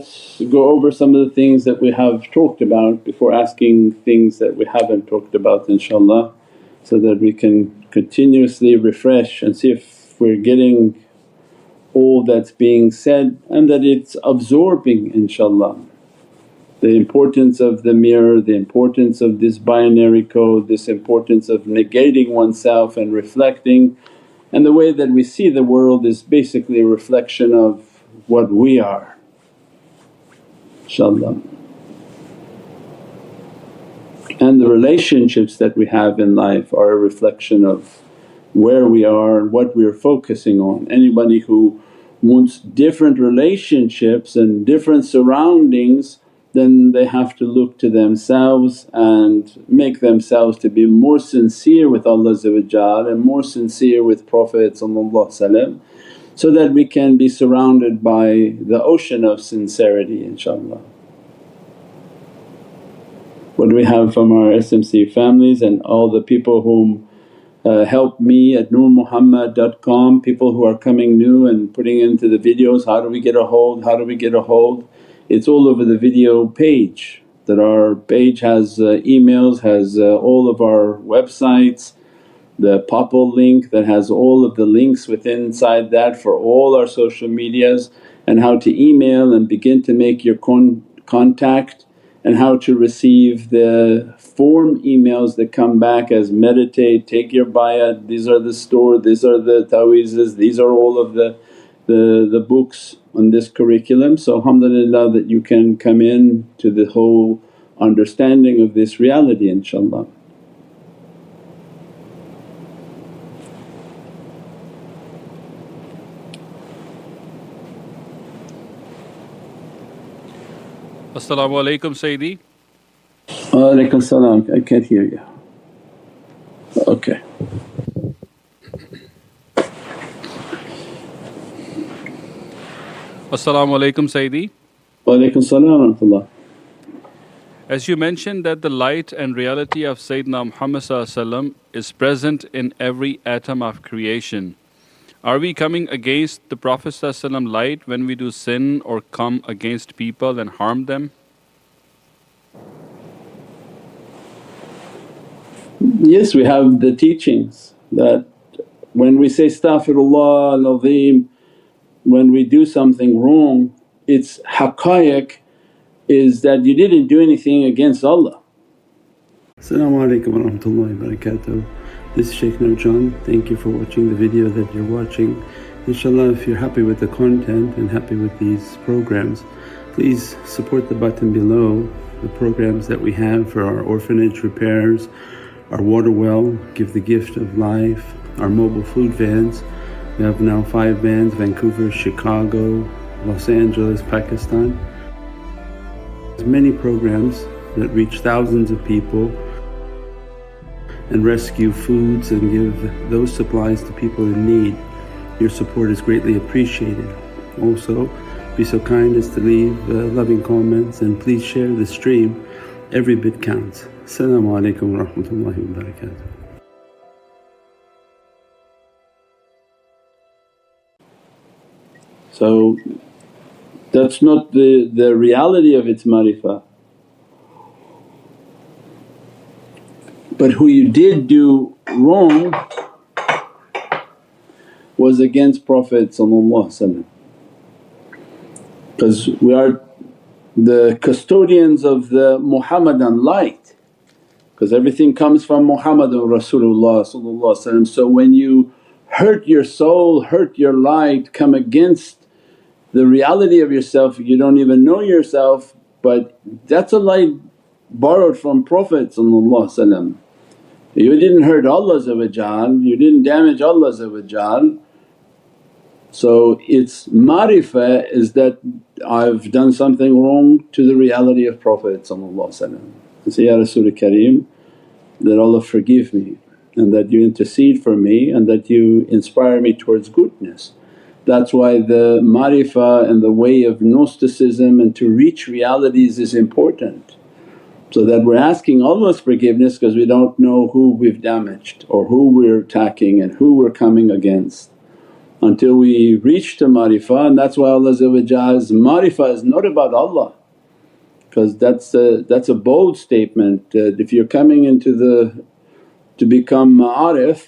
let's go over some of the things that we have talked about before asking things that we haven't talked about inshaAllah, so that we can continuously refresh and see if we're getting all that's being said and that it's absorbing inshaAllah. The importance of the mirror, the importance of this binary code, this importance of negating oneself and reflecting, and the way that we see the world is basically a reflection of what we are inshaAllah. And the relationships that we have in life are a reflection of where we are and what we're focusing on. Anybody who wants different relationships and different surroundings, then they have to look to themselves and make themselves to be more sincere with Allah and more sincere with Prophet, so that we can be surrounded by the ocean of sincerity inshaAllah. What do we have from our SMC families and all the people whom helpme at nurmuhammad.com, people who are coming new and putting into the videos, how do we get a hold, how do we get a hold? It's all over the video page, that our page has emails, has all of our websites, the Popple link that has all of the links within inside that for all our social medias, and how to email and begin to make your contact, and how to receive the form emails that come back as meditate, take your bayat, these are the store, these are the ta'weezes, these are all of the books on this curriculum. So alhamdulillah that you can come in to the whole understanding of this reality inshaAllah. As-salamu alaykum Sayyidi. Wa alaykum salam. I can't hear you. Okay. As-salamu alaykum Sayyidi. Wa alaykum salam wa rahmatullah. As you mentioned that the light and reality of Sayyidina Muhammad is present in every atom of creation, are we coming against the Prophet light when we do sin or come against people and harm them? Yes, we have the teachings that when we say astaghfirullah al-azim, when we do something wrong, its haqqaiq is that you didn't do anything against Allah. As-salamu alaykum wa rahmatullahi wa barakatuh. This is Shaykh Nurjan. Thank you for watching the video that you're watching. Inshallah, if you're happy with the content and happy with these programs, please support the button below, the programs that we have for our orphanage repairs, our water well, Give the Gift of Life, our mobile food vans. We have now 5 vans, Vancouver, Chicago, Los Angeles, Pakistan. There's many programs that reach thousands of people and rescue foods and give those supplies to people in need. Your support is greatly appreciated. Also, be so kind as to leave loving comments and please share the stream. Every bit counts. As-salamu alaykum wa rahmatullahi wa barakatuh. So that's not the reality of its marifah. But who you did do wrong was against Prophet, because we are the custodians of the Muhammadan light, because everything comes from Muhammadun Rasulullah. So when you hurt your soul, hurt your light, come against the reality of yourself, you don't even know yourself, but that's a light borrowed from Prophet. You didn't hurt Allah, you didn't damage Allah. So its marifah is that I've done something wrong to the reality of Prophet. And say, Ya Rasul Kareem, that Allah forgive me and that you intercede for me and that you inspire me towards goodness. That's why the marifah and the way of Gnosticism and to reach realities is important. So that we're asking Allah's forgiveness because we don't know who we've damaged or who we're attacking and who we're coming against. until we reach to marifah. And that's why Allah's marifah is not about Allah, because that's a bold statement. If you're coming into to become ma'arif,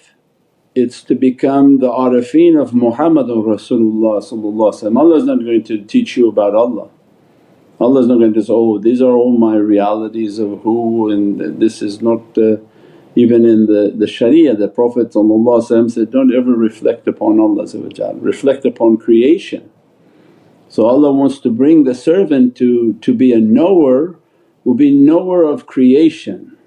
it's to become the arifeen of Muhammadun Rasulullah. Allah's not going to teach you about Allah. Allah's not going to say, oh these are all my realities of who, and this is not even in the sharia. The Prophet said, don't ever reflect upon Allah, reflect upon creation. So Allah wants to bring the servant to be a knower, will be knower of creation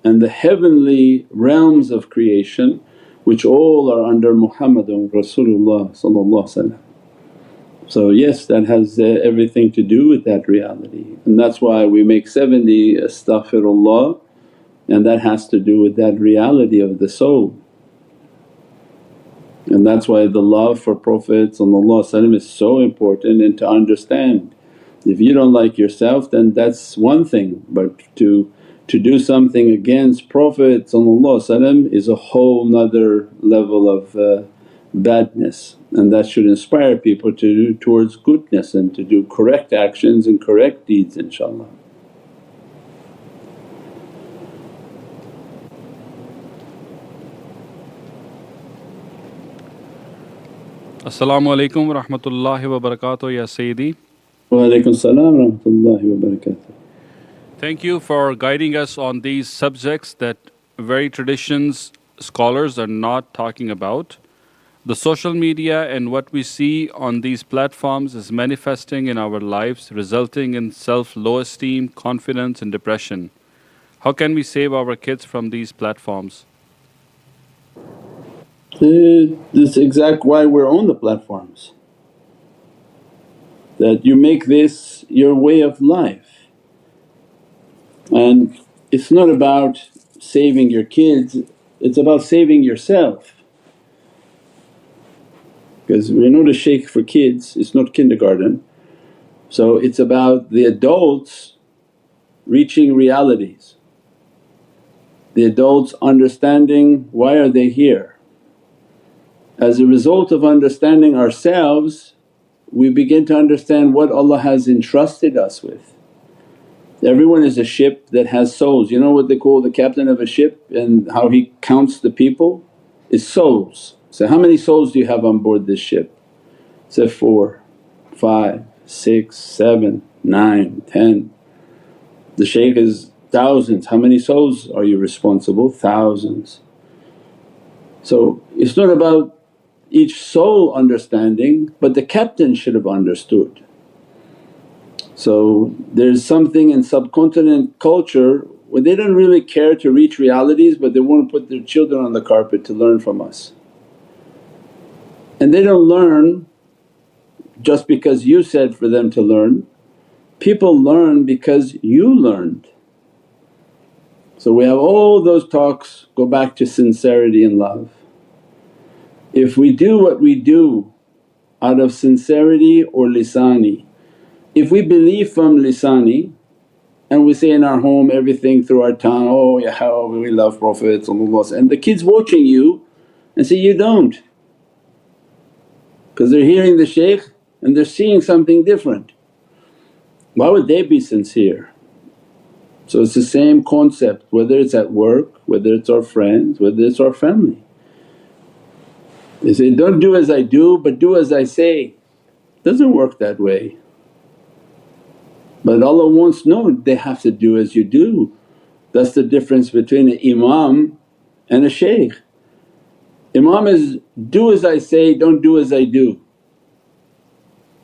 and the heavenly realms of creation, which all are under Muhammadun Rasulullah. So yes, that has everything to do with that reality, and that's why we make 70 astaghfirullah, and that has to do with that reality of the soul. And that's why the love for Prophet is so important, and to understand if you don't like yourself then that's one thing, but to do something against Prophet is a whole nother level of badness, and that should inspire people to do towards goodness and to do correct actions and correct deeds, inshaAllah. As-salamu alaykum wa rahmatullahi wa barakatuh, Ya Sayyidi. Wa alaykum salam wa rahmatullahi wa barakatuh. Thank you for guiding us on these subjects that very traditions scholars are not talking about. The social media and what we see on these platforms is manifesting in our lives, resulting in low esteem, confidence and depression. How can we save our kids from these platforms? This is exactly why we're on the platforms, that you make this your way of life. And it's not about saving your kids, it's about saving yourself. Because we're not a shaykh for kids, it's not kindergarten. So it's about the adults reaching realities, the adults understanding why are they here. As a result of understanding ourselves, we begin to understand what Allah has entrusted us with. Everyone is a ship that has souls. You know what they call the captain of a ship and how he counts the people? Is souls. So, how many souls do you have on board this ship? Say 4, 5, 6, 7, 9, 10. The shaykh is thousands. How many souls are you responsible? Thousands. So it's not about each soul understanding, but the captain should have understood. So there's something in subcontinent culture where they don't really care to reach realities, but they want to put their children on the carpet to learn from us. And they don't learn just because you said for them to learn, people learn because you learned. So we have all those talks go back to sincerity and love. If we do what we do out of sincerity or lisani, if we believe from lisani and we say in our home everything through our tongue, oh ya how we love Prophet, and the kids watching you and say, you don't, because they're hearing the shaykh and they're seeing something different. Why would they be sincere? So it's the same concept, whether it's at work, whether it's our friends, whether it's our family. They say, don't do as I do but do as I say. Doesn't work that way. But Allah wants, no, they have to do as you do. That's the difference between an imam and a shaykh. Imam is, do as I say, don't do as I do.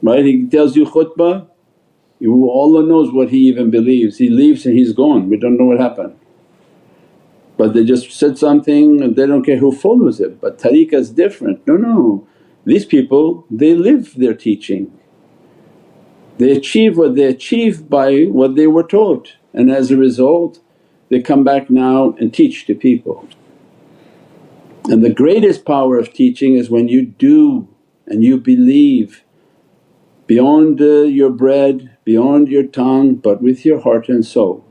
Right? He tells you khutbah, Allah knows what he even believes, he leaves and he's gone, we don't know what happened. But they just said something and they don't care who follows it. But tariqah is different, no, these people they live their teaching. They achieve what they achieve by what they were taught, and as a result they come back now and teach to people. And the greatest power of teaching is when you do and you believe beyond your bread, beyond your tongue, but with your heart and soul.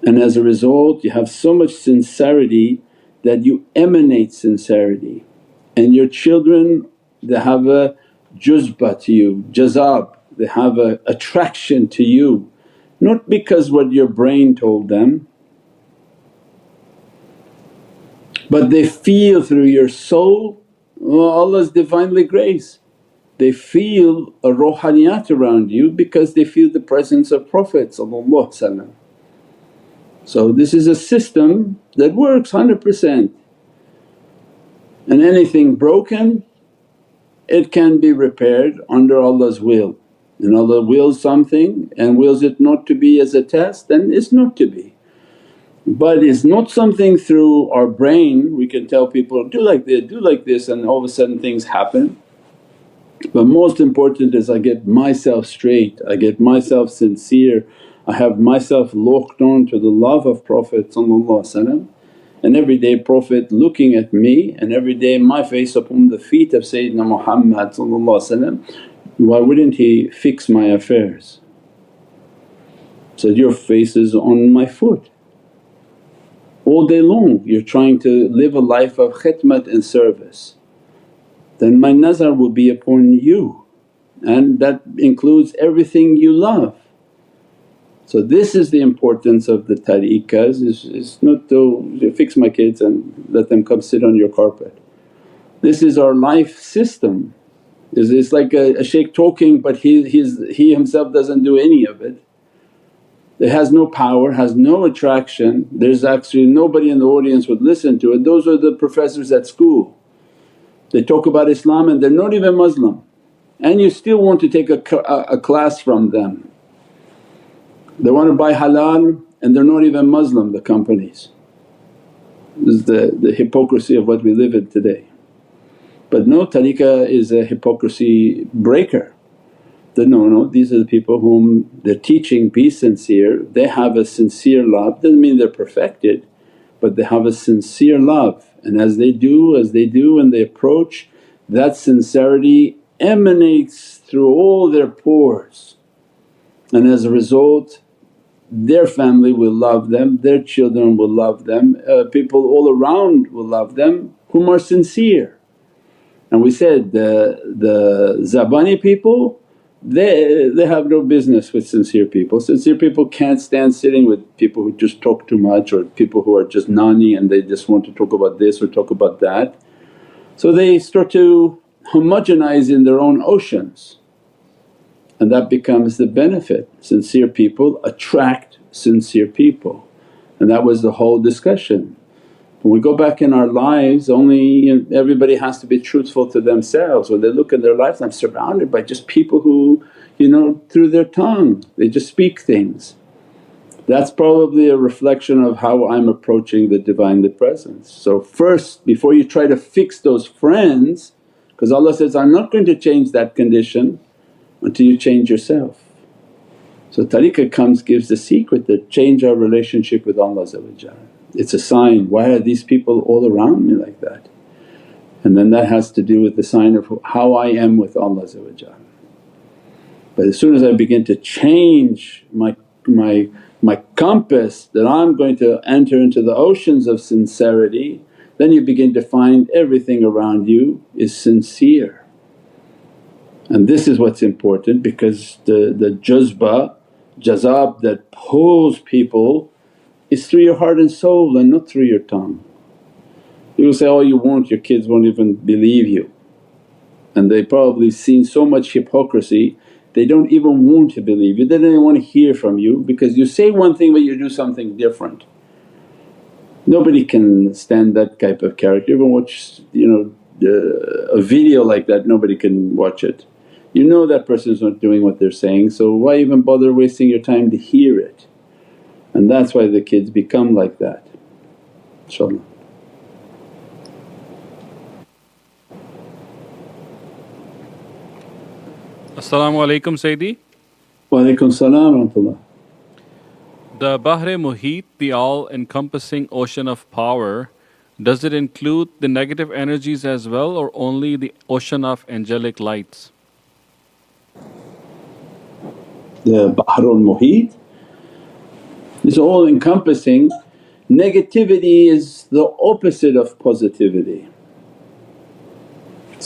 And as a result you have so much sincerity that you emanate sincerity, and your children they have a juzba to you, jazab, they have a attraction to you. Not because what your brain told them, but they feel through your soul Allah's Divinely grace. They feel a ruhaniyat around you because they feel the presence of Prophet. So this is a system that works 100%, and anything broken it can be repaired under Allah's will. And Allah wills something and wills it not to be as a test, then it's not to be. But it's not something through our brain we can tell people, do like this, do like this, and all of a sudden things happen. But most important is I get myself straight, I get myself sincere, I have myself locked on to the love of Prophet, and every day Prophet looking at me, and every day my face upon the feet of Sayyidina Muhammad. Why wouldn't he fix my affairs? Said, your face is on my foot. All day long you're trying to live a life of khidmat and service, then my nazar will be upon you, and that includes everything you love. So this is the importance of the tariqahs, is not to fix my kids and let them come sit on your carpet. This is our life system. It's like a shaykh talking but he himself doesn't do any of it. It has no power, has no attraction, there's actually nobody in the audience would listen to it. Those are the professors at school. They talk about Islam and they're not even Muslim, and you still want to take a class from them. They want to buy halal and they're not even Muslim, the companies. This is the hypocrisy of what we live in today. But no, tariqah is a hypocrisy breaker. That no, these are the people whom they're teaching, be sincere, they have a sincere love. Doesn't mean they're perfected, but they have a sincere love, and as they do and they approach, that sincerity emanates through all their pores, and as a result their family will love them, their children will love them, people all around will love them whom are sincere. And we said the Zabani people, they have no business with sincere people. Sincere people can't stand sitting with people who just talk too much, or people who are just nani and they just want to talk about this or talk about that. So they start to homogenize in their own oceans, and that becomes the benefit. Sincere people attract sincere people, and that was the whole discussion. When we go back in our lives, only everybody has to be truthful to themselves. When they look at their lives, I'm surrounded by just people who through their tongue they just speak things. That's probably a reflection of how I'm approaching the Divinely Presence. So first, before you try to fix those friends, because Allah says, I'm not going to change that condition until you change yourself. So tariqah comes, gives the secret to change our relationship with Allah. It's a sign, why are these people all around me like that? And then that has to do with the sign of how I am with Allah. But as soon as I begin to change my compass, that I'm going to enter into the oceans of sincerity, then you begin to find everything around you is sincere. And this is what's important, because the jazab that pulls people is through your heart and soul and not through your tongue. You will say all you want, your kids won't even believe you, and they probably seen so much hypocrisy they don't even want to believe you, they don't even want to hear from you because you say one thing but you do something different. Nobody can stand that type of character. Even watch a video like that, nobody can watch it. You know that person's not doing what they're saying, so why even bother wasting your time to hear it? And that's why the kids become like that, inshaAllah. As-salamu alaykum Sayyidi. Wa alaykum salam wa rahmatullah. The Bahrul Muheet, the all-encompassing ocean of power, does it include the negative energies as well, or only the ocean of angelic lights? The Bahrul Muheet is all encompassing. Negativity is the opposite of positivity.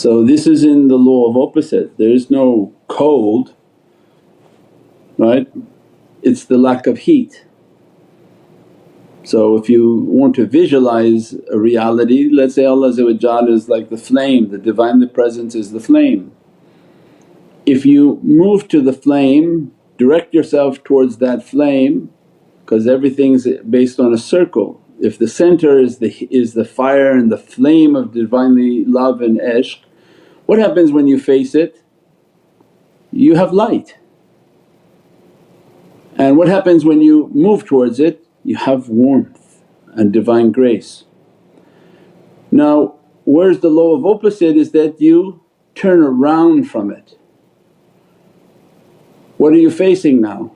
So this is in the law of opposite, there is no cold, right? It's the lack of heat. So if you want to visualize a reality, let's say Allah is like the flame, the Divinely Presence is the flame. If you move to the flame, direct yourself towards that flame, because everything's based on a circle. If the center is the fire and the flame of Divinely love and ishq, what happens when you face it? You have light. And what happens when you move towards it? You have warmth and Divine grace. Now where's the law of opposite is that you turn around from it. What are you facing now?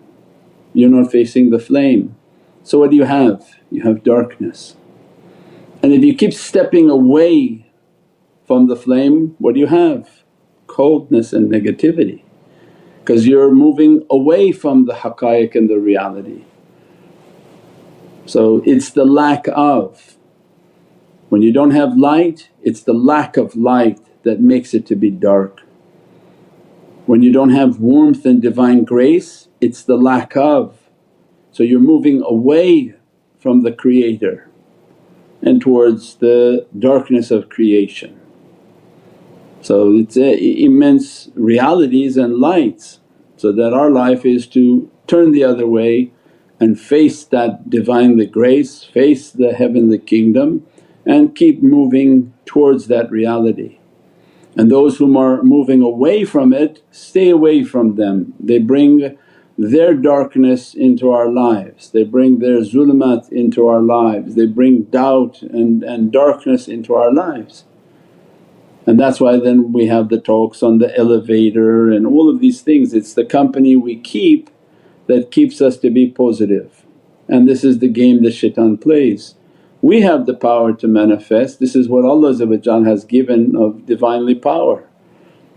You're not facing the flame. So what do you have? You have darkness. And if you keep stepping away from the flame, what do you have? Coldness and negativity, because you're moving away from the haqqaiq and the reality. So it's the lack of. When you don't have light, it's the lack of light that makes it to be dark. When you don't have warmth and Divine grace, it's the lack of. So you're moving away from the Creator and towards the darkness of creation. So it's immense realities and lights, so that our life is to turn the other way and face that Divinely grace, face the heavenly kingdom and keep moving towards that reality. And those whom are moving away from it, stay away from them. They bring their darkness into our lives, they bring their zulumat into our lives, they bring doubt and darkness into our lives. And that's why then we have the talks on the elevator and all of these things. It's the company we keep that keeps us to be positive. And this is the game that shaitan plays. We have the power to manifest, this is what Allah has given of Divinely power.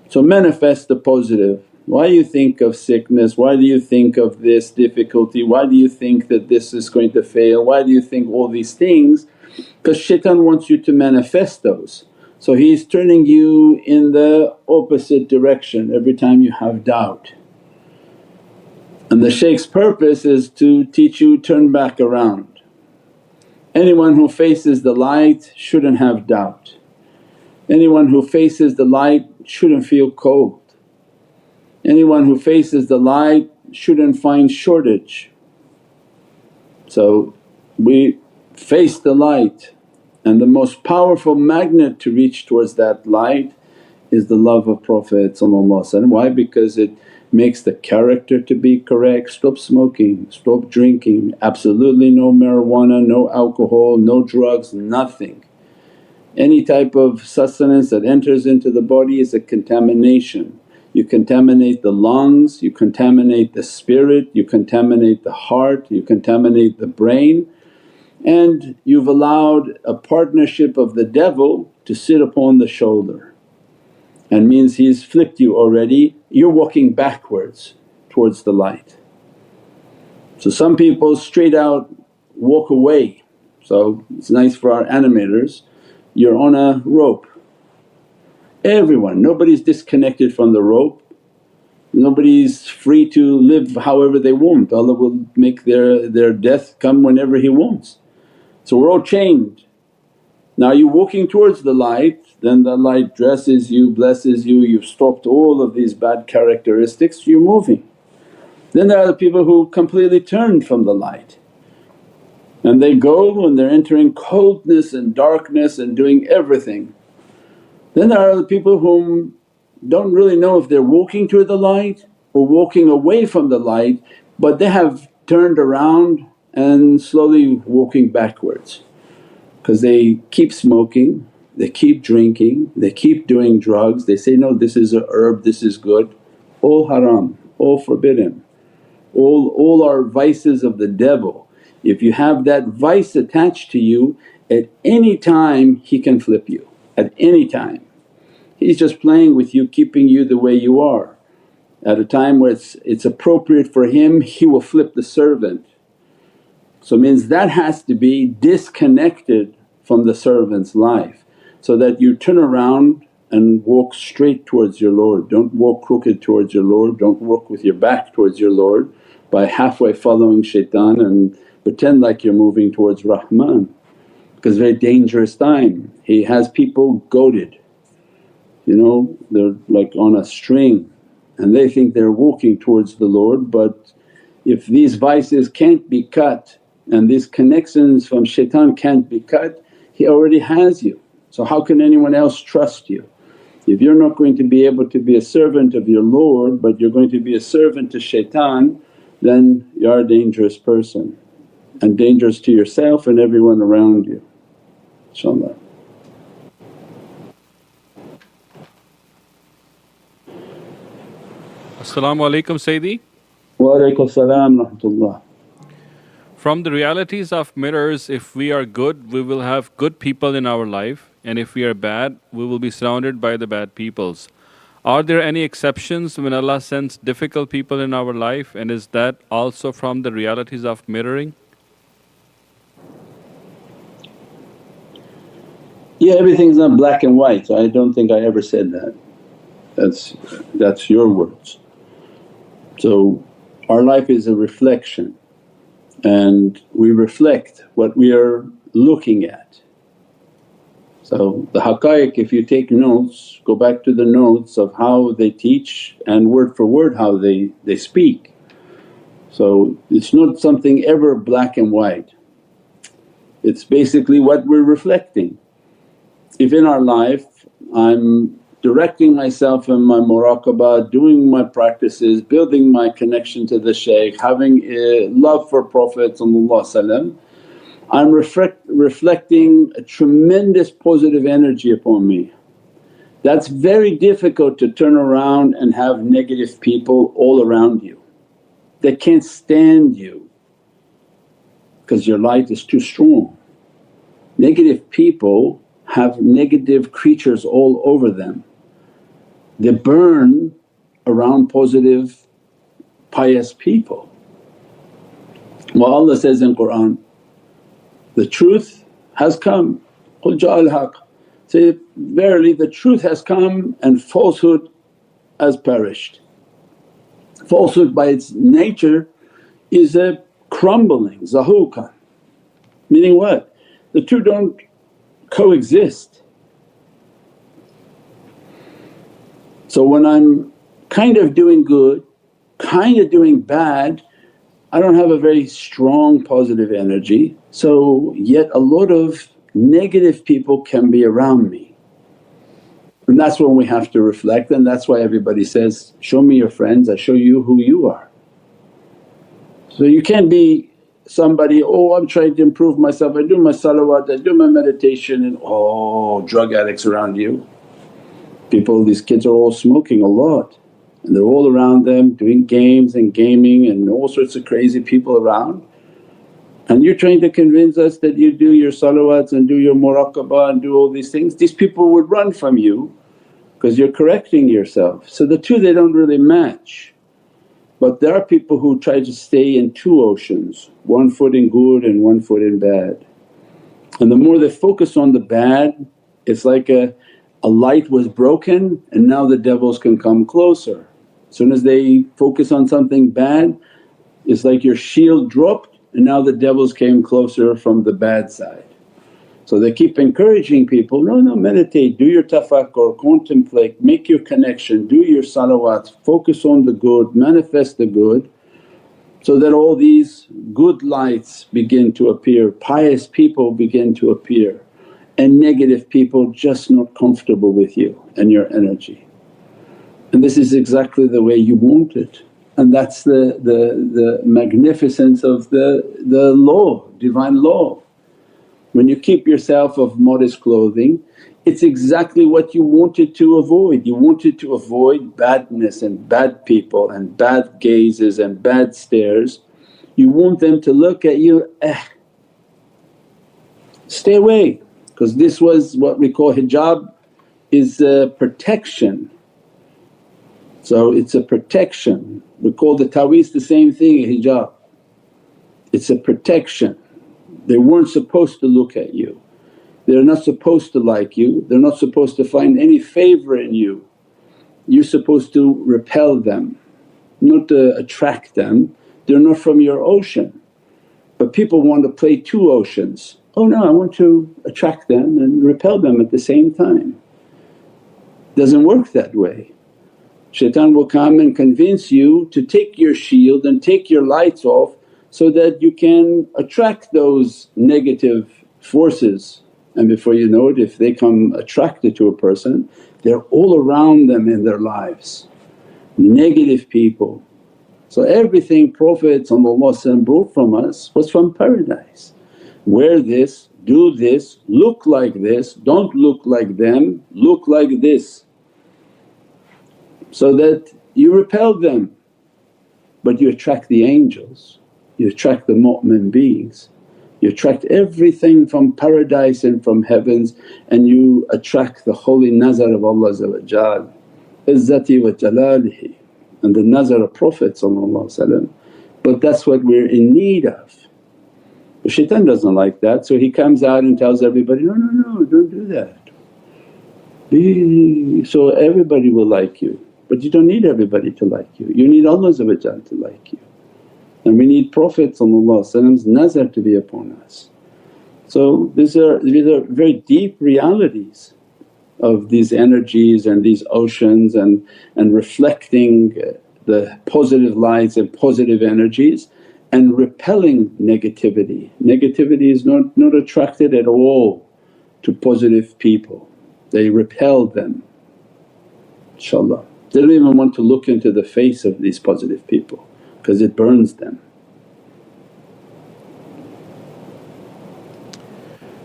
So manifest the positive. Why do you think of sickness? Why do you think of this difficulty? Why do you think that this is going to fail? Why do you think all these things? Because shaitan wants you to manifest those. So he's turning you in the opposite direction every time you have doubt. And the shaykh's purpose is to teach you turn back around. Anyone who faces the light shouldn't have doubt. Anyone who faces the light shouldn't feel cold. Anyone who faces the light shouldn't find shortage. So we face the light, and the most powerful magnet to reach towards that light is the love of Prophet. Why? Because it makes the character to be correct. Stop smoking, stop drinking, absolutely no marijuana, no alcohol, no drugs, nothing. Any type of sustenance that enters into the body is a contamination. You contaminate the lungs, you contaminate the spirit, you contaminate the heart, you contaminate the brain, and you've allowed a partnership of the devil to sit upon the shoulder. And means he's flipped you already, you're walking backwards towards the light. So some people straight out walk away. So it's nice for our animators, you're on a rope. Everyone, nobody's disconnected from the rope, nobody's free to live however they want. Allah will make their death come whenever He wants. So we're all chained. Now you're walking towards the light, then the light dresses you, blesses you, you've stopped all of these bad characteristics, you're moving. Then there are the people who completely turn from the light and they go and they're entering coldness and darkness and doing everything. Then there are the people whom don't really know if they're walking toward the light or walking away from the light, but they have turned around and slowly walking backwards, because they keep smoking, they keep drinking, they keep doing drugs. They say, no, this is a herb, this is good. All haram, all forbidden, all are vices of the devil. If you have that vice attached to you, at any time he can flip you, at any time. He's just playing with you, keeping you the way you are. At a time where it's appropriate for him, he will flip the servant. So it means that has to be disconnected from the servant's life, so that you turn around and walk straight towards your Lord. Don't walk crooked towards your Lord, don't walk with your back towards your Lord by halfway following shaitan and pretend like you're moving towards Rahman, because very dangerous time. He has people goaded, they're like on a string and they think they're walking towards the Lord. But if these vices can't be cut and these connections from shaitan can't be cut, he already has you. So how can anyone else trust you? If you're not going to be able to be a servant of your Lord but you're going to be a servant to shaitan, then you are a dangerous person and dangerous to yourself and everyone around you, inshaAllah. As-salamu alaykum Sayyidi. Wa alaykum salam rahmatullah. From the realities of mirrors, if we are good, we will have good people in our life, and if we are bad, we will be surrounded by the bad peoples. Are there any exceptions when Allah sends difficult people in our life, and is that also from the realities of mirroring? Yeah, everything's not black and white. I don't think I ever said that. That's your words. So our life is a reflection and we reflect what we are looking at. So the haqqaiq, if you take notes, go back to the notes of how they teach and word for word how they speak. So it's not something ever black and white, it's basically what we're reflecting. If in our life I'm directing myself in my muraqabah, doing my practices, building my connection to the shaykh, having a love for Prophet, I'm reflecting a tremendous positive energy upon me. That's very difficult to turn around and have negative people all around you. They can't stand you because your light is too strong. Negative people have negative creatures all over them. They burn around positive pious people. Well, Allah says in Qur'an, the truth has come, قُلْ جَاءَ الْحَقُّ. Say, verily the truth has come and falsehood has perished. Falsehood by its nature is a crumbling, zahuqan, meaning what? The two don't coexist. So when I'm kind of doing good, kind of doing bad, I don't have a very strong positive energy, so yet a lot of negative people can be around me. And that's when we have to reflect, and that's why everybody says, show me your friends, I show you who you are. So you can't be somebody, oh I'm trying to improve myself, I do my salawat, I do my meditation, and drug addicts around you. People, these kids are all smoking a lot and they're all around them doing games and gaming and all sorts of crazy people around. And you're trying to convince us that you do your salawats and do your muraqabah and do all these things. These people would run from you because you're correcting yourself. So the two, they don't really match. But there are people who try to stay in two oceans, one foot in good and one foot in bad. And the more they focus on the bad, it's like a light was broken and now the devils can come closer. As soon as they focus on something bad, it's like your shield dropped and now the devils came closer from the bad side. So they keep encouraging people, no, meditate, do your tafakkur, contemplate, make your connection, do your salawats, focus on the good, manifest the good, so that all these good lights begin to appear, pious people begin to appear, and negative people just not comfortable with you and your energy. And this is exactly the way you want it, and that's the magnificence of the law, divine law. When you keep yourself of modest clothing, it's exactly what you wanted to avoid. You wanted to avoid badness and bad people and bad gazes and bad stares. You want them to look at you, stay away, because this was what we call hijab, is a protection. So it's a protection. We call the taweez the same thing, a hijab. It's a protection. They weren't supposed to look at you. They're not supposed to like you, they're not supposed to find any favour in you. You're supposed to repel them, not to attract them. They're not from your ocean. But people want to play two oceans. Oh no, I want to attract them and repel them at the same time. Doesn't work that way. Shaitan will come and convince you to take your shield and take your lights off so that you can attract those negative forces. And before you know it, if they come attracted to a person, they're all around them in their lives, negative people. So everything Prophet brought from us was from paradise. Wear this, do this, look like this, don't look like them, look like this, so that you repel them. But you attract the angels, you attract the mu'min beings, you attract everything from paradise and from heavens, and you attract the holy nazar of Allah Izzati wa Jalalihi and the nazar of Prophet. But that's what we're in need of. But shaitan doesn't like that, so he comes out and tells everybody, no, no, no, don't do that. So everybody will like you, but you don't need everybody to like you, you need Allah to like you. And we need Prophet's nazar to be upon us. So these are very deep realities of these energies and these oceans and reflecting the positive lights and positive energies and repelling negativity. Negativity is not attracted at all to positive people, they repel them, inshaAllah. They don't even want to look into the face of these positive people because it burns them.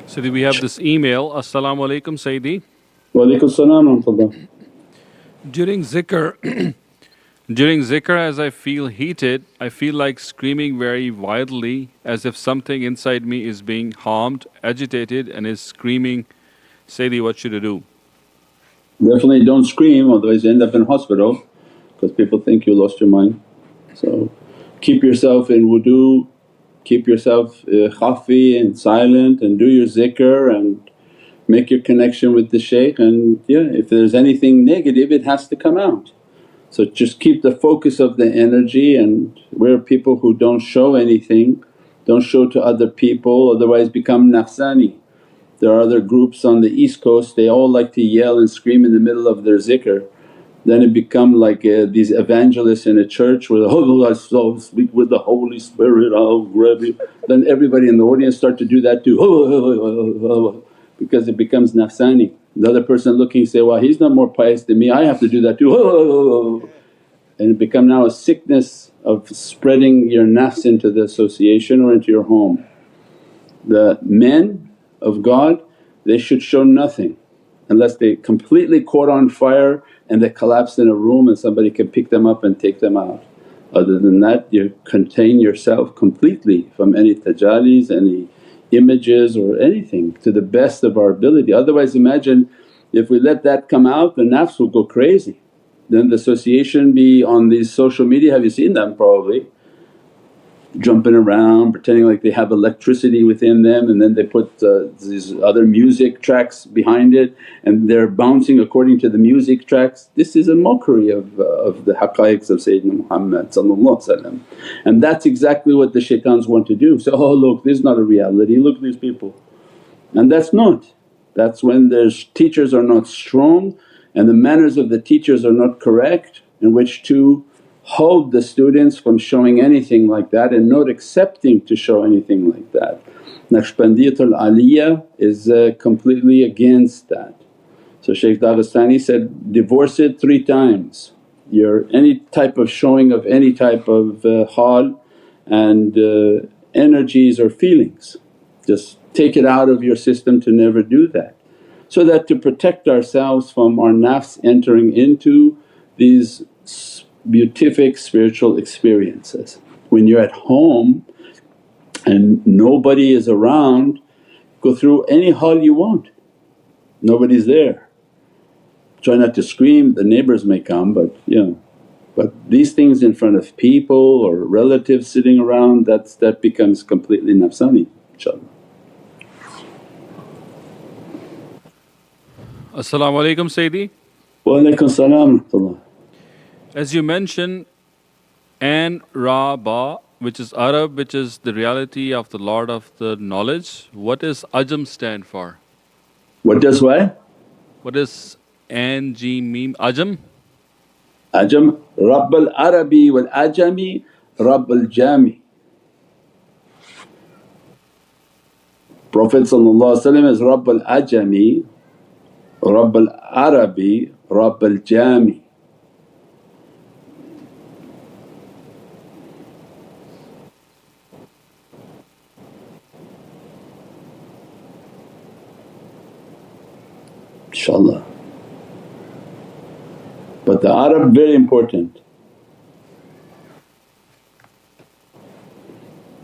Sayyidi, we have this email, As-salamu alaykum Sayyidi. Wa alaykum as-salam wa rahmatullah. During zikr as I feel heated, I feel like screaming very wildly as if something inside me is being harmed, agitated and is screaming. Sayyidi, what should I do? Definitely don't scream, otherwise you end up in hospital because people think you lost your mind. So keep yourself in wudu, keep yourself khafi and silent and do your zikr and make your connection with the shaykh, and if there's anything negative it has to come out. So just keep the focus of the energy, and we're people who don't show anything, don't show to other people, otherwise become nafsani. There are other groups on the east coast, they all like to yell and scream in the middle of their zikr. Then it become like these evangelists in a church where I so speak with the Holy Spirit, I'll grab you. Then everybody in the audience start to do that too because it becomes nafsani. The other person looking say, well he's not more pious than me, I have to do that too. And it become now a sickness of spreading your nafs into the association or into your home. The men of God, they should show nothing unless they completely caught on fire and they collapsed in a room and somebody can pick them up and take them out. Other than that you contain yourself completely from any tajallis, any images or anything to the best of our ability. Otherwise imagine if we let that come out, the nafs will go crazy. Then the association be on these social media, have you seen them probably? Jumping around pretending like they have electricity within them, and then they put these other music tracks behind it and they're bouncing according to the music tracks. This is a mockery of the haqqaiqs of Sayyidina Muhammad. And that's exactly what the shaitans want to do. So, oh look, this is not a reality, look at these people. And that's not. That's when their teachers are not strong and the manners of the teachers are not correct, in which to hold the students from showing anything like that and not accepting to show anything like that. Naqshbandiyatul Aliyah is completely against that. So Shaykh Dagestani said, divorce it 3 times. Any type of showing of any type of hal and energies or feelings, just take it out of your system to never do that. So that to protect ourselves from our nafs entering into these beatific spiritual experiences. When you're at home and nobody is around, go through any hal you want, nobody's there. Try not to scream, the neighbours may come, but but these things in front of people or relatives sitting around, that becomes completely nafsani, inshaAllah. As-salamu alaykum, Sayyidi. Wa alaikum salam wa rahmatullah. As you mentioned, An Ra Ba, which is Arab, which is the reality of the Lord of the knowledge. What does ajam stand for? What does what? What is An Jim Mim ajam? Ajam, Rabb al-Arabi wal-Ajami, Rabb al-Jami. Prophet is Rabb al-Ajami, Rabb al-Arabi, Rabb al-Jami. InshaAllah. But the Arab very important,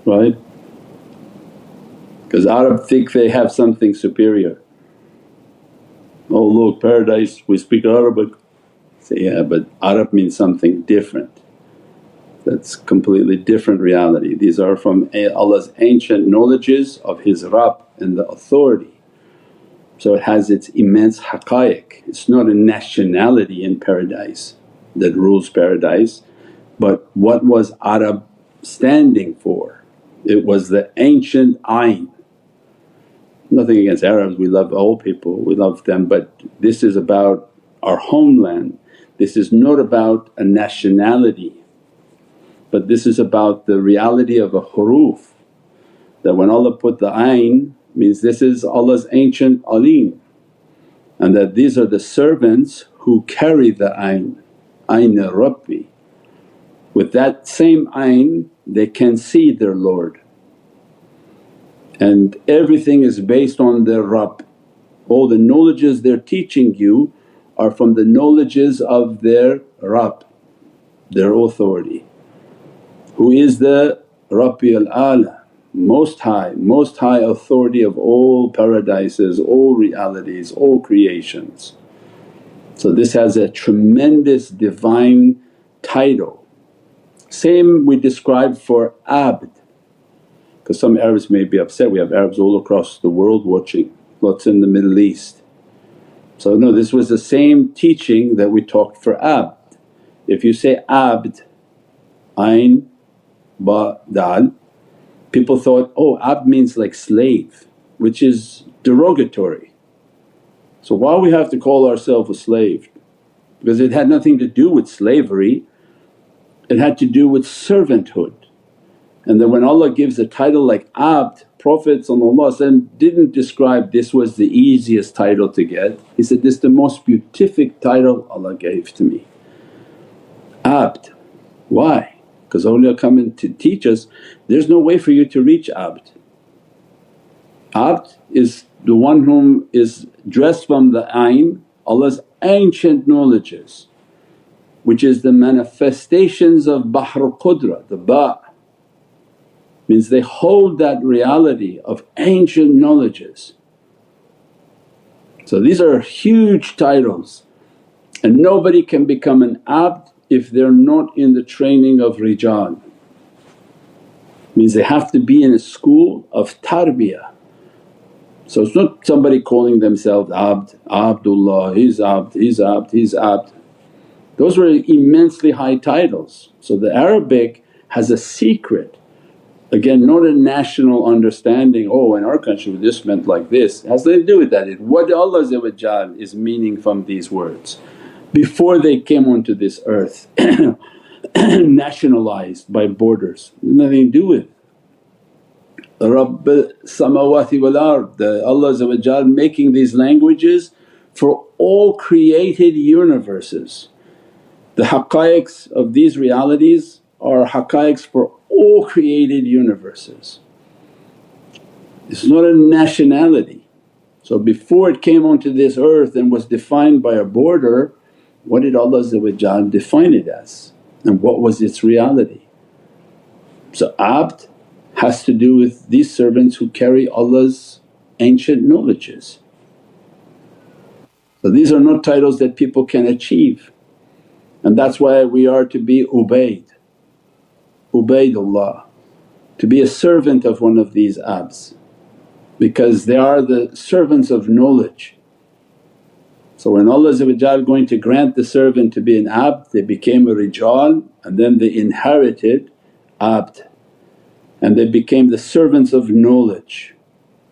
right? Because Arab think they have something superior. Oh look, paradise, we speak Arabic. Say, yeah, but Arab means something different. That's completely different reality. These are from Allah's ancient knowledges of His Rabb and the authority. So it has its immense haqqaiq. It's not a nationality in paradise that rules paradise, but what was Arab standing for? It was the ancient ayn. Nothing against Arabs, we love all people, we love them, but this is about our homeland. This is not about a nationality, but this is about the reality of a huruf, that when Allah put the ayn means this is Allah's ancient alim, and that these are the servants who carry the ayn, ayn Rabbi. With that same ayn they can see their Lord, and everything is based on their Rabb. All the knowledges they're teaching you are from the knowledges of their Rabb, their authority, who is the Rabbi al-A'la, most high authority of all paradises, all realities, all creations. So this has a tremendous divine title. Same we describe for abd, because some Arabs may be upset, we have Arabs all across the world watching, lots in the Middle East. So no, this was the same teaching that we talked for abd. If you say abd, ayn, ba, dal, people thought, oh abd means like slave, which is derogatory. So why we have to call ourselves a slave? Because it had nothing to do with slavery, it had to do with servanthood. And then when Allah gives a title like abd, Prophet didn't describe this was the easiest title to get, he said, this is the most beatific title Allah gave to me. Abd, why? Because awliya come in to teach us there's no way for you to reach abd. Abd is the one whom is dressed from the ayn, Allah's ancient knowledges, which is the manifestations of Bahrul Qudra, the ba', means they hold that reality of ancient knowledges. So these are huge titles, and nobody can become an abd if they're not in the training of rijal. Means they have to be in a school of tarbiyah. So it's not somebody calling themselves abd, Abdullah, he's abd, he's abd, he's abd. Those were immensely high titles. So the Arabic has a secret. Again, not a national understanding, oh in our country this meant like this, it has nothing to do with that. What Allah is meaning from these words before they came onto this earth nationalized by borders, nothing to do with Rabb samawati wal ard, Allah making these languages for all created universes. The haqqaiqs of these realities are haqqaiqs for all created universes. It's not a nationality. So before it came onto this earth and was defined by a border, what did Allah define it as and what was its reality? So abd has to do with these servants who carry Allah's ancient knowledges. So these are not titles that people can achieve, and that's why we are to be Ubaydullah, to be a servant of one of these abds, because they are the servants of knowledge. So when Allah going to grant the servant to be an abd, they became a rijal and then they inherited abd and they became the servants of knowledge,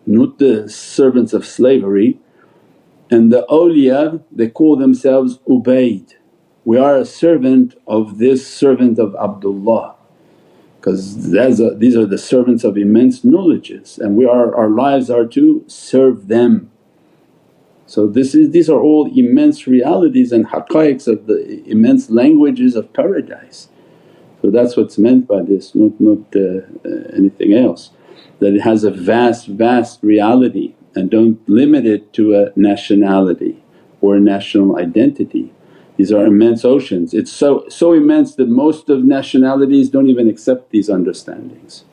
not the servants of slavery. And the awliya they call themselves Ubayd, we are a servant of this servant of Abdullah, because these are the servants of immense knowledges and our lives are to serve them. So these are all immense realities and haqqaiqs of the immense languages of paradise. So that's what's meant by this, not anything else. That it has a vast reality and don't limit it to a nationality or a national identity. These are immense oceans. It's so immense that most of nationalities don't even accept these understandings.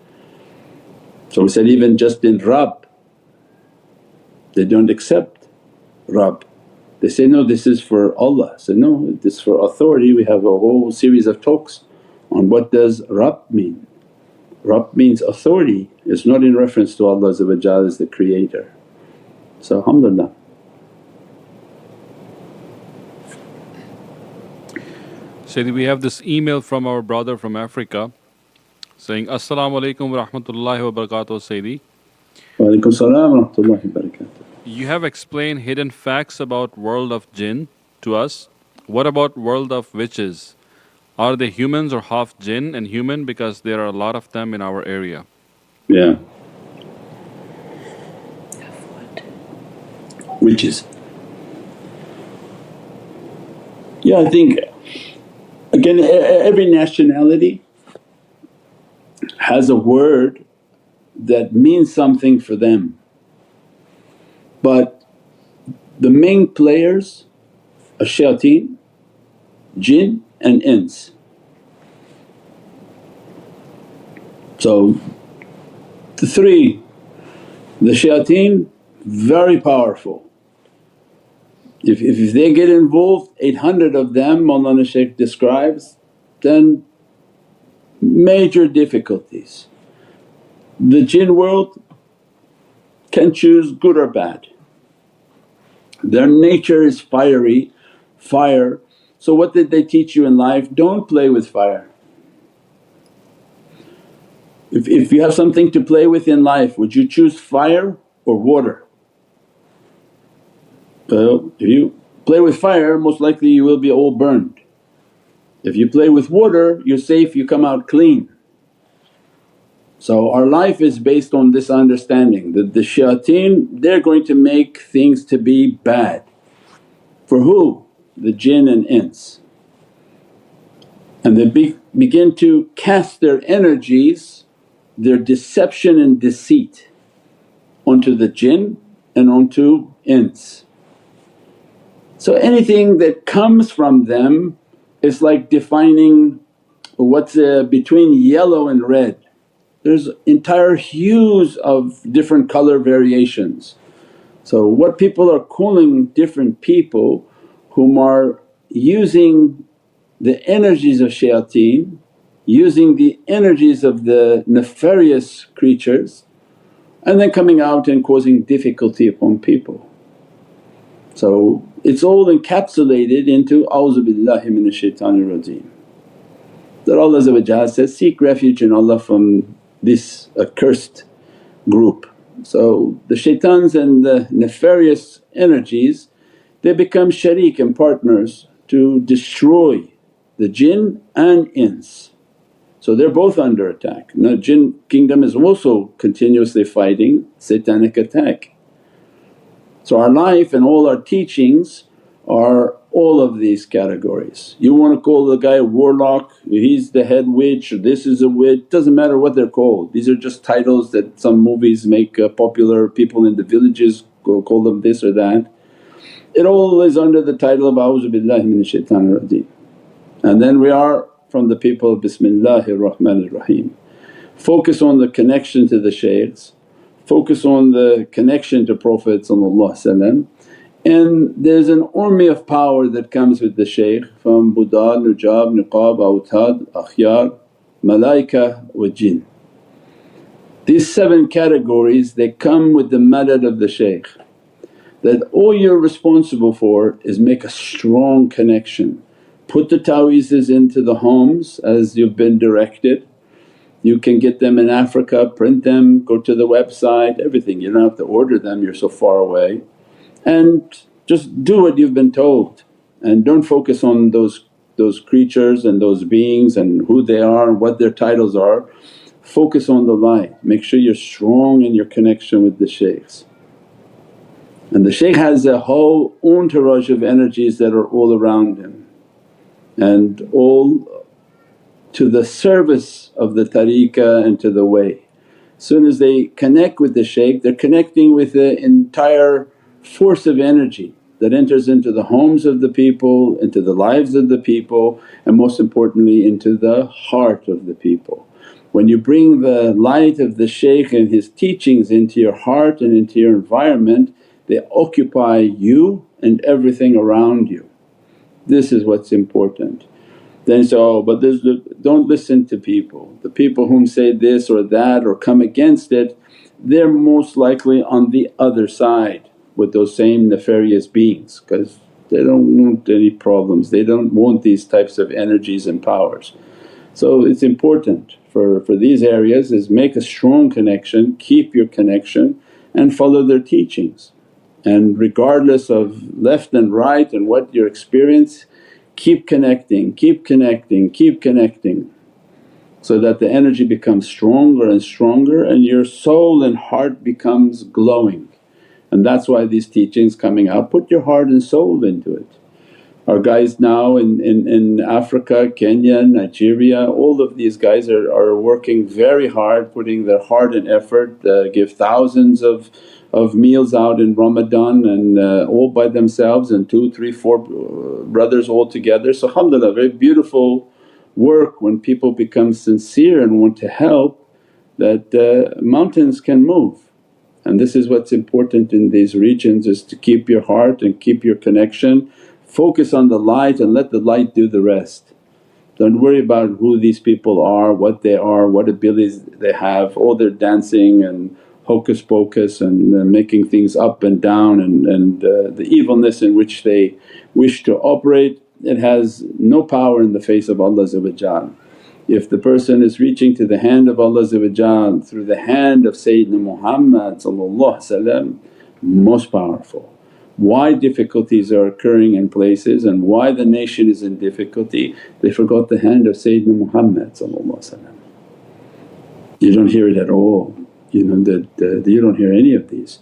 So we said even just in Rabb, they don't accept Rabb. They say, no, this is for Allah. I said, no, this is for authority. We have a whole series of talks on what does Rabb mean. Rabb means authority, it's not in reference to Allah as the creator. So alhamdulillah. Sayyidi, we have this email from our brother from Africa saying, As-salamu alaykum wa rahmatullahi wa barakatuh Sayyidi. Wa alaykum as-salam wa rahmatullahi wa barakatuh. You have explained hidden facts about world of jinn to us. What about world of witches? Are they humans or half jinn and human, because there are a lot of them in our area? Yeah. Witches. Yeah, I think again every nationality has a word that means something for them. But the main players are shayateen, jinn and ins. So the three, the shayateen very powerful. If they get involved, 800 of them Mawlana Shaykh describes, then major difficulties. The jinn world can choose good or bad. Their nature is fiery, fire. So what did they teach you in life? Don't play with fire. If you have something to play with in life, would you choose fire or water? Well, if you play with fire most likely you will be all burned. If you play with water you're safe, you come out clean. So our life is based on this understanding that the shayateen they're going to make things to be bad. For who? The jinn and ins. And they begin to cast their energies, their deception and deceit onto the jinn and onto ins. So anything that comes from them is like defining what's between yellow and red. There's entire hues of different color variations. So what people are calling different people whom are using the energies of shayateen, using the energies of the nefarious creatures and then coming out and causing difficulty upon people. So it's all encapsulated into A'udhu billahi minash shaitanir rajeem. That Allah says, seek refuge in Allah from this accursed group. So the shaitans and the nefarious energies they become shareek and partners to destroy the jinn and ins. So they're both under attack. Now jinn kingdom is also continuously fighting satanic attack. So our life and all our teachings are all of these categories. You want to call the guy a warlock, he's the head witch, or this is a witch, doesn't matter what they're called. These are just titles that some movies make popular, people in the villages call them this or that. It all is under the title of A'udhu billahi minash shaitanir rajeem. And then we are from the people of Bismillahir Rahmanir Rahim. Focus on the connection to the shaykhs, focus on the connection to Prophet and there's an army of power that comes with the shaykh from Buddha, Nujab, Niqab, Awtad, Akhyar, Malaika wa Jinn. These 7 categories they come with the madad of the shaykh. that all you're responsible for is make a strong connection. Put the ta'weezes into the homes as you've been directed. You can get them in Africa, print them, go to the website, everything. You don't have to order them, you're so far away. And just do what you've been told and don't focus on those creatures and those beings and who they are and what their titles are. Focus on the light, make sure you're strong in your connection with the shaykhs. And the shaykh has a whole entourage of energies that are all around him and all to the service of the tariqah and to the way. As soon as they connect with the shaykh, they're connecting with the entire force of energy that enters into the homes of the people, into the lives of the people, and most importantly into the heart of the people. When you bring the light of the shaykh and his teachings into your heart and into your environment, they occupy you and everything around you. This is what's important. Then say, oh but don't listen to people. The people whom say this or that or come against it, they're most likely on the other side with those same nefarious beings because they don't want any problems, they don't want these types of energies and powers. So it's important for these areas is make a strong connection, keep your connection and follow their teachings. And regardless of left and right and what your experience, keep connecting, keep connecting, keep connecting so that the energy becomes stronger and stronger and your soul and heart becomes glowing. And that's why these teachings coming out, put your heart and soul into it. Our guys now in Africa, Kenya, Nigeria, all of these guys are working very hard, putting their heart and effort, give thousands of meals out in Ramadan and all by themselves and 2, 3, 4 brothers all together. So alhamdulillah, very beautiful work when people become sincere and want to help, that mountains can move. And this is what's important in these regions, is to keep your heart and keep your connection. Focus on the light and let the light do the rest. Don't worry about who these people are, what they are, what abilities they have, all their dancing and hocus pocus and making things up and down and the evilness in which they wish to operate. It has no power in the face of Allah. If the person is reaching to the hand of Allah through the hand of Sayyidina Muhammad, most powerful. Why difficulties are occurring in places and why the nation is in difficulty, they forgot the hand of Sayyidina Muhammad. You don't hear it at all, you don't hear any of these.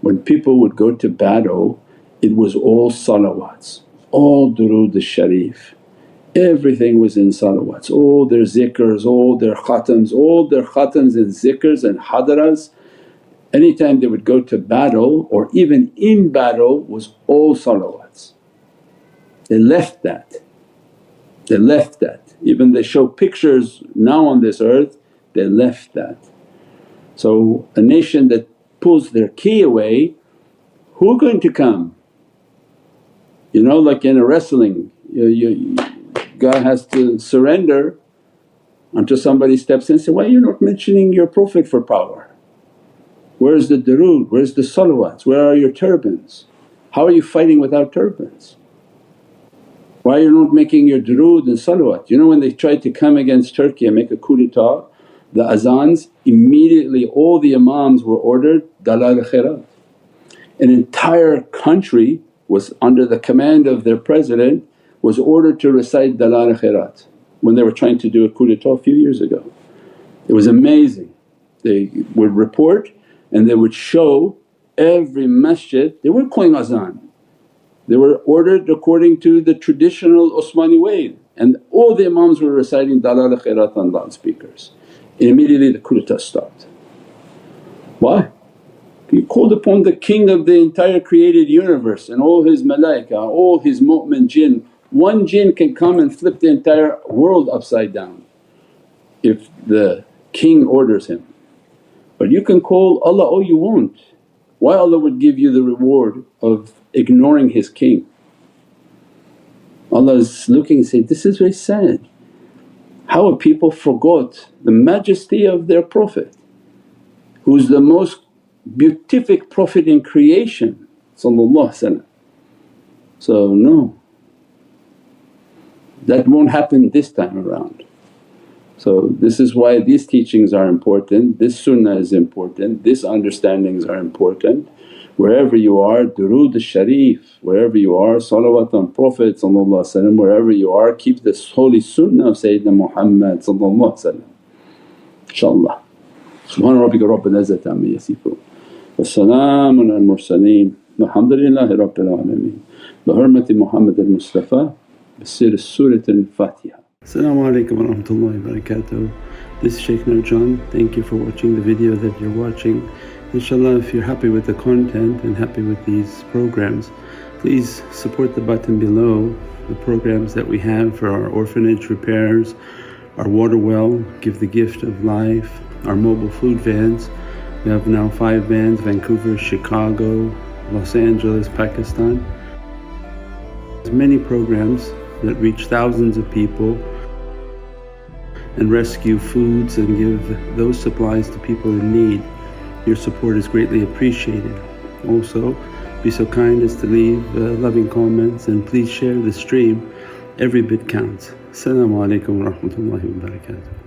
When people would go to battle, it was all salawats, all durood al-sharif. Everything was in salawats, all their zikrs, all their khatams and zikrs and hadaras. Anytime they would go to battle or even in battle was all salawats. They left that, Even they show pictures now on this earth, they left that. So a nation that pulls their key away, who are going to come? Like in a wrestling, guy has to surrender until somebody steps in and says, why are you not mentioning your Prophet for power? Where's the durood? Where's the salawats? Where are your turbans? How are you fighting without turbans? Why are you not making your durood and salawat? When they tried to come against Turkey and make a coup d'etat, the azans, immediately all the imams were ordered Dala'il Khayrat. An entire country was under the command of their president, was ordered to recite Dala'il Khayrat when they were trying to do a coup d'etat a few years ago. It was amazing. They would report and they would show every masjid, they weren't calling azan, they were ordered according to the traditional Osmani way and all the imams were reciting Dala'il Khayrat on loudspeakers. Immediately the coup d'etat stopped. Why? He called upon the king of the entire created universe and all his malaika, all his mu'min jinn. One jinn can come and flip the entire world upside down if the king orders him. But you can call Allah all you want, why Allah would give you the reward of ignoring His king? Allah is looking and saying, this is very sad. How a people forgot the majesty of their Prophet who's the most beatific Prophet in creation, So no, that won't happen this time around. So this is why these teachings are important, this sunnah is important, these understandings are important. Wherever you are, durood al-sharif, wherever you are, salawat on Prophet, wherever you are, keep this holy sunnah of Sayyidina Muhammad inshaAllah. Subhana rabbika rabbil izzati amma yasifoon wa salaamun al mursaleen walhamdulillahi rabbil alameen bi hurmati Muhammad al-Mustafa bi sirri Surat al-Fatiha. As-salamu alaykum wa rahmatullahi wa barakatuh. This is Shaykh Nurjan. Thank you for watching the video that you're watching. Inshallah, if you're happy with the content and happy with these programs, please support the button below, the programs that we have for our orphanage repairs, our water well, Give the Gift of Life, our mobile food vans. We have now 5 vans: Vancouver, Chicago, Los Angeles, Pakistan. There's many programs that reach thousands of people and rescue foods and give those supplies to people in need. Your support is greatly appreciated. Also, be so kind as to leave loving comments and please share the stream. Every bit counts. As-salamu alaykum wa rahmatullahi wa barakatuh.